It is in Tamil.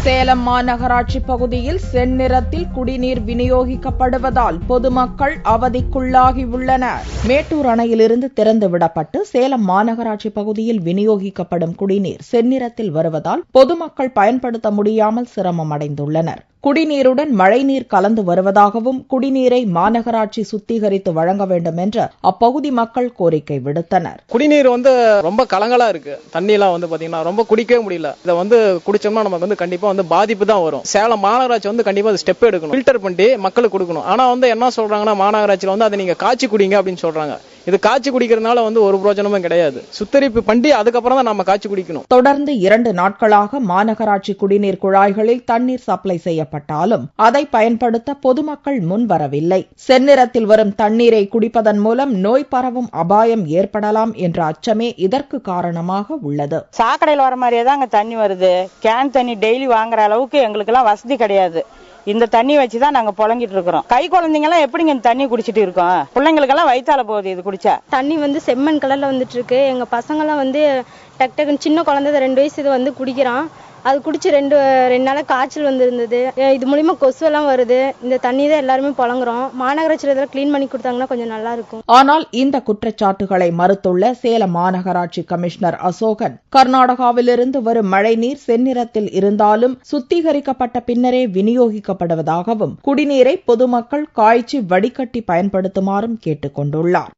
சேலம் மாநகராட்சி பகுதியில் செந்நிறத்தில் குடிநீர் விநியோகிக்கப்படுவதால் பொதுமக்கள் அவதிக்குள்ளாகியுள்ளனர். மேட்டூர் அணையிலிருந்து திறந்துவிடப்பட்டு சேலம் மாநகராட்சி பகுதியில் விநியோகிக்கப்படும் குடிநீர் செந்நிறத்தில் வருவதால் பொதுமக்கள் பயன்படுத்த முடியாமல் சிரமம் அடைந்துள்ளனர். குடிநீருடன் மழைநீர் கலந்து வருவதாகவும் குடிநீரை மாநகராட்சி சுத்திகரித்து வழங்க வேண்டும் என்று அப்பகுதி மக்கள் கோரிக்கை விடுத்தனர். குடிநீர் ரொம்ப கலங்கலா இருக்கு. தண்ணி எல்லாம் பாத்தீங்கன்னா ரொம்ப குடிக்கவே முடியல. இதை குடிச்சோம்னா நமக்கு கண்டிப்பா பாதிப்பு தான் வரும். சேலம் மாநகராட்சி கண்டிப்பா ஸ்டெப் எடுக்கணும். ஃபில்டர் பண்ணி மக்களுக்கு கொடுக்கணும். ஆனா என்ன சொல்றாங்கன்னா மாநகராட்சியில அதை நீங்க காய்ச்சி குடிங்க அப்படின்னு சொல்றாங்க. இது காய்ச்சி குடிக்கிறதுனால ஒரு பிரயோஜனமும் கிடையாது. சுத்தரிப்பு பண்ணி அதுக்கப்புறம் தான் நம்ம காய்ச்சி குடிக்கணும். தொடர்ந்து 2 நாட்களாக மாநகராட்சி குடிநீர் குழாய்களில் தண்ணீர் சப்ளை செய்யப்பட்டாலும் அதை பயன்படுத்த பொதுமக்கள் முன்வரவில்லை. செந்நிறத்தில் வரும் தண்ணீரை குடிப்பதன் மூலம் நோய் பரவும் அபாயம் ஏற்படலாம் என்ற அச்சமே இதற்கு காரணமாக உள்ளது. சாக்கடையில் வர மாதிரியே தான் அங்க தண்ணி வருது. கேன் தண்ணி டெய்லி வாங்குற அளவுக்கு எங்களுக்கு எல்லாம் வசதி கிடையாது. இந்த தண்ணி வச்சுதான் நாங்க புழங்கிட்டு இருக்கிறோம். கை குழந்தைங்க எல்லாம் எப்படிங்க இந்த தண்ணி குடிச்சிட்டு இருக்கோம்? பிள்ளைங்களுக்கு எல்லாம் வயிற்றால போகுது இது குடிச்சா. தண்ணி செம்மண் கலர்ல வந்துட்டு இருக்கு. எங்க பசங்க எல்லாம் டக் டக்குன்னு சின்ன குழந்தை 2 வயசு இது குடிக்கிறான். அது குடிச்சு 2 நாளா காய்ச்சல் வந்திருந்தது. இது மூலியமா கொசு எல்லாம் வருது. இந்த தண்ணி தான் எல்லாருமே புழங்குறோம். மாநகராட்சியில இதெல்லாம் கிளீன் பண்ணி கொடுத்தாங்கன்னா கொஞ்சம் நல்லா இருக்கும். ஆனால் இந்த குற்றச்சாட்டுகளை மறுத்துள்ள சேலம் மாநகராட்சி கமிஷனர் அசோகன், கர்நாடகாவிலிருந்து வரும் மழைநீர் செந்நிறத்தில் இருந்தாலும் சுத்திகரிக்கப்பட்ட பின்னரே விநியோகிக்கப்படுவதாகவும் குடிநீரை பொதுமக்கள் காய்ச்சி வடிகட்டி பயன்படுத்துமாறும் கேட்டுக் கொண்டுள்ளார்.